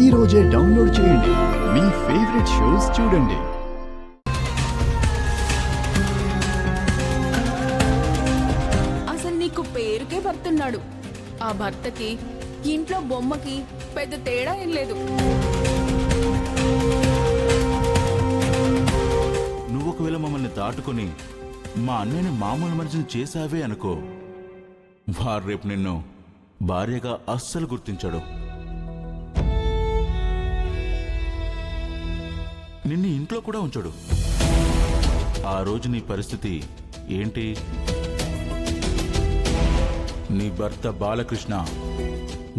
ఈ రోజే డౌన్లోడ్ చేయండి. మీ ఫేవరెట్ షోస్ చూడండి. అసలు నీకు పేరుకే భర్తున్నాడు. ఆ భర్తకి ఇంట్లో బొమ్మకి పెద్ద తేడా ఏం లేదు. నువ్వు ఒకవేళ మమ్మల్ని దాటుకుని మా అన్నయ్యని మామూలు మనిషిని చేశావే అనుకో, వారు రేపు నిన్ను భార్యగా అస్సలు గుర్తించాడు. నిన్ను ఇంట్లో కూడా ఉంచాడు. ఆ రోజు నీ పరిస్థితి ఏంటి? నీ భర్త బాలకృష్ణ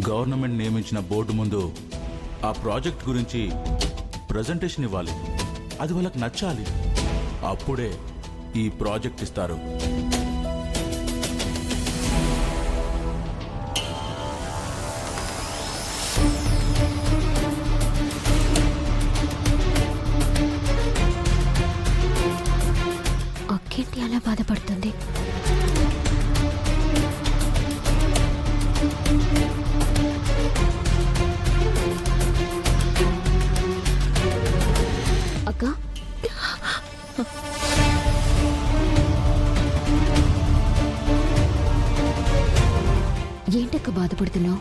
గవర్నమెంట్ నియమించిన బోర్డు ముందు ఆ ప్రాజెక్ట్ గురించి ప్రజెంటేషన్ ఇవ్వాలి. అది వాళ్ళకి నచ్చాలి. అప్పుడే ఈ ప్రాజెక్ట్ ఇస్తారు. అక్కేంటి అలా బాధపడుతుంది? అక్క, ఏంటక్క బాధపడుతున్నావు?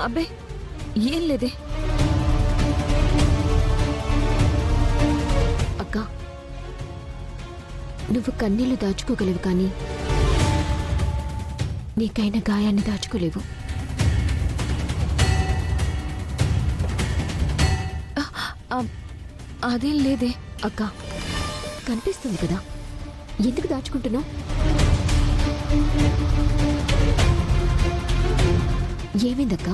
అబ్బే ఏం లేదే. అక్క, నువ్వు కన్నీళ్లు దాచుకోగలవు, కానీ నీకైన గాయాన్ని దాచుకోలేవు. అదేం లేదే. అక్క, కనిపిస్తుంది కదా, ఎందుకు దాచుకుంటున్నావు? ఏమైందక్క?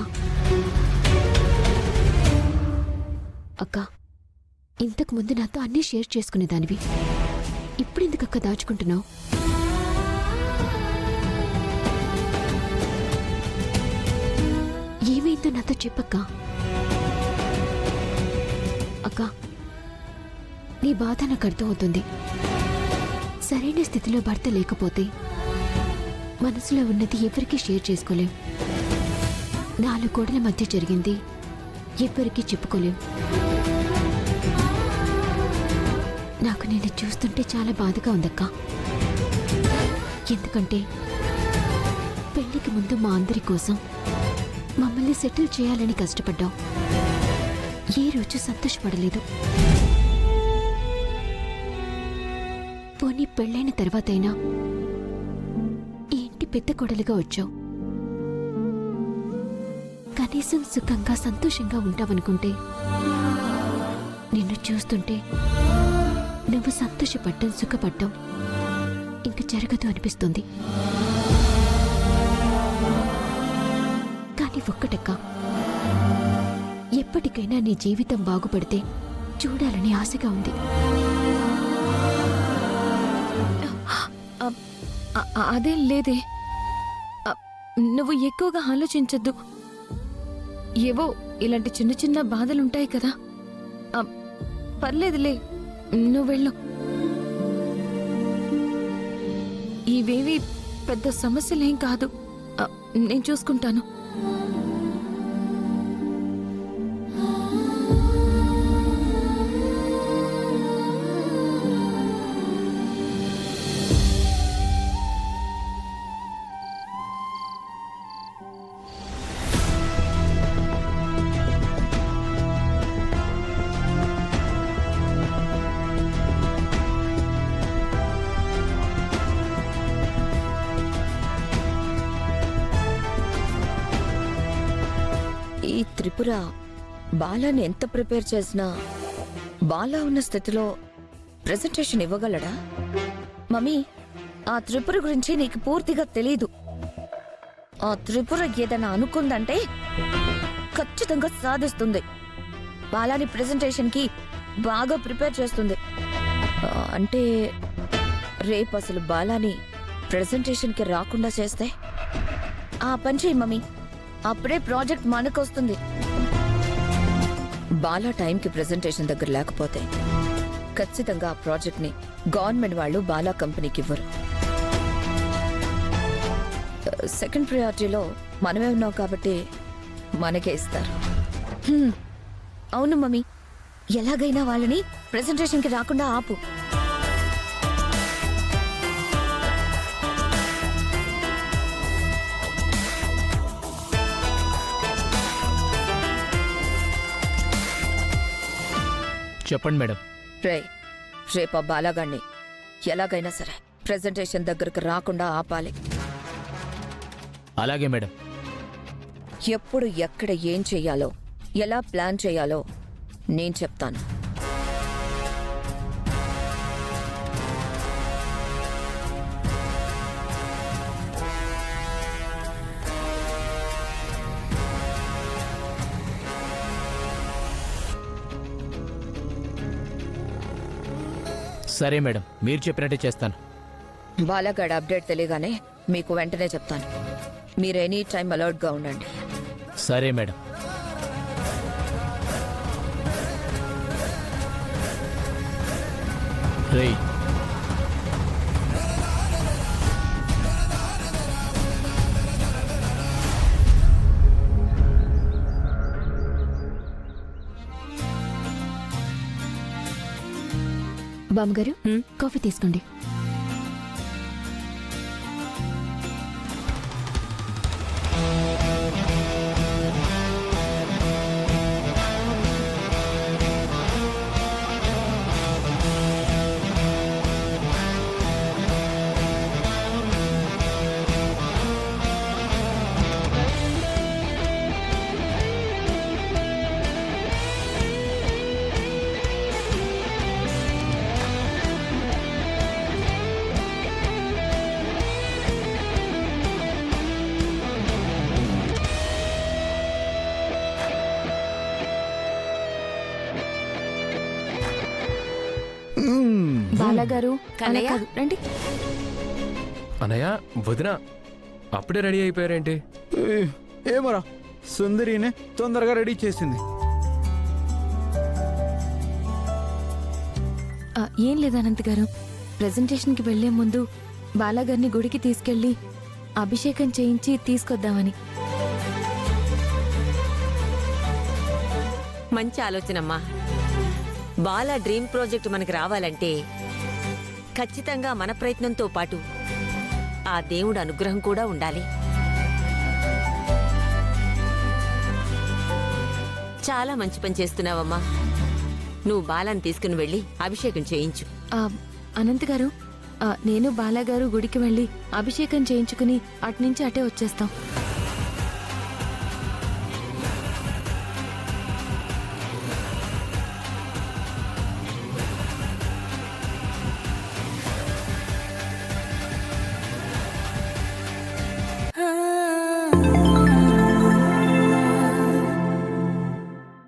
అక్క, ఇంతకు ముందు నాతో అన్నీ షేర్ చేసుకునేదానివి. ఇప్పుడు ఎందుకక్క దాచుకుంటున్నావు? ఏమైందో నాతో చెప్పక్క. అక్క, నీ బాధ నాకు అర్థమవుతుంది. సరైన స్థితిలో భర్త లేకపోతే మనసులో ఉన్నది ఎవరికీ షేర్ చేసుకోలేం. 4 గోడల మధ్య జరిగింది ఎవరికీ చెప్పుకోలేం. నాకు నేను చూస్తుంటే చాలా బాధగా ఉందక్క. ఎందుకంటే పెళ్లికి ముందు మా అందరి కోసం మమ్మల్ని సెటిల్ చేయాలని కష్టపడ్డావు. ఏ రోజు సంతోషపడలేదు. పోనీ పెళ్ళైన తర్వాతైనా ఈ ఇంటి పెద్ద కొడలుగా వచ్చావు. కనీసం సుఖంగా సంతోషంగా ఉంటావనుకుంటే నిన్ను చూస్తుంటే నువ్వు సంతోషపడ్డం సుఖపడ్డం ఇంక జరగదు అనిపిస్తుంది. కానీ ఒక్కటక్క, ఎప్పటికైనా నీ జీవితం బాగుపడితే చూడాలని ఆశగా ఉంది. అదేం లేదే. నువ్వు ఎక్కువగా ఆలోచించద్దు. ఏవో ఇలాంటి చిన్న చిన్న బాధలుంటాయి కదా. పర్లేదులే, నువ్వు వెళ్ళు. ఇవేవి పెద్ద సమస్యలేం కాదు. నేను చూసుకుంటాను. ఈ త్రిపుర బాలాని ఎంత ప్రిపేర్ చేసినా బాలా ఉన్న స్థితిలో ప్రెజెంటేషన్ ఇవ్వగలడా? మమ్మీ, ఆ త్రిపుర గురించి నీకు పూర్తిగా తెలీదు. ఆ త్రిపుర ఏదైనా అనుకుందంటే ఖచ్చితంగా సాధిస్తుంది. బాలాని ప్రెజెంటేషన్కి బాగా ప్రిపేర్ చేస్తుంది. అంటే రేపు అసలు బాలాని ప్రెజెంటేషన్కి రాకుండా చేస్తే ఆ పని చేయి మమ్మీ. అప్పుడే ప్రాజెక్ట్ మనకొస్తుంది. బాలా టైంకి ప్రెజెంటేషన్ దగ్గర లేకపోతే ఖచ్చితంగా ఆ ప్రాజెక్ట్ని గవర్నమెంట్ వాళ్ళు బాలా కంపెనీకి ఇవ్వరు. సెకండ్ ప్రయారిటీలో మనమే ఉన్నాం కాబట్టి మనకే ఇస్తారు. అవును మమ్మీ, ఎలాగైనా వాళ్ళని ప్రెజెంటేషన్కి రాకుండా ఆపు. చెప్పండి మేడం. రేపు ఆ బాలాగాన్ని ఎలాగైనా సరే ప్రెజెంటేషన్ దగ్గరకు రాకుండా ఆపాలి. అలాగే మేడం. ఎప్పుడు ఎక్కడ ఏం చెయ్యాలో, ఎలా ప్లాన్ చేయాలో నేను చెప్తాను. సరే మేడం, మీరు చెప్పినట్టే చేస్తాను. బాలాగాడ్ అప్డేట్ తెలియగానే మీకు వెంటనే చెప్తాను. మీరు ఎనీ టైం అలర్ట్గా ఉండండి. సరే మేడం. రేయ్, బామ్మగారు కాఫీ తీసుకోండి. బాలాగారు అలా కాదు, రండి. అనయ్య, వదిన అప్పుడే రెడీ అయిపోయారేంటి? ఏమోరా, సుందరినే తొందరగా రెడీ చేసింది. ఏం లేదు అనంత్ గారు, ప్రెజెంటేషన్కి వెళ్లే ముందు బాలాగారిని గుడికి తీసుకెళ్లి అభిషేకం చేయించి తీసుకొద్దామని. మంచి ఆలోచనమ్మా. బాలా డ్రీమ్ ప్రాజెక్ట్ మనకి రావాలంటే ఖచ్చితంగా మన ప్రయత్నంతో పాటు ఆ దేవుడు అనుగ్రహం కూడా ఉండాలి. చాలా మంచి పని చేస్తున్నావమ్మా. నువ్వు బాలాని తీసుకుని వెళ్ళి అభిషేకం చేయించు. అనంత్ గారు, నేను బాలాగారు గుడికి వెళ్ళి అభిషేకం చేయించుకుని అట్నుంచి అటే వచ్చేస్తాం.